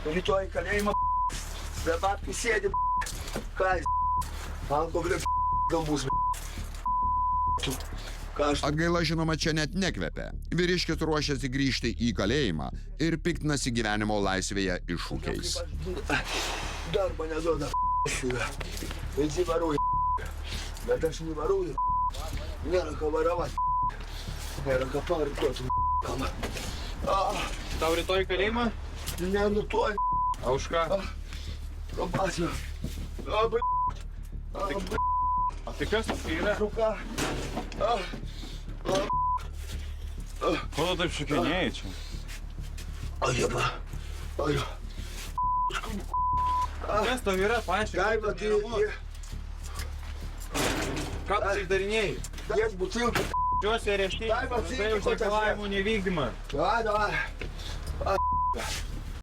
rytoj į kalėjimą, be babkių sėdi, ką jis, alkoholio gambus, ką aš... Atgaila, žinoma, čia net nekvepia. Vyriškis ruošiasi grįžti į kalėjimą ir piktinasi gyvenimo laisvėje iššūkiais. Darbo neduoda, visi varau, bet aš nevarau, nėra ką varavati, nėra ką parduoti, kama. Tau rytoj kalėjimą? Ne, rytoj. A už ką? Kompasija. A tai kas tai yra? Ruka. Ko tu taip šokinėjai čia? Ajaba. Ajo. Kas tau yra, paaiškink? Gaiva, tai... Ką tu čia darinėjai? Jes butilka. Šiuose areštinės, tai už reikalavimų nevykdymą. Davai.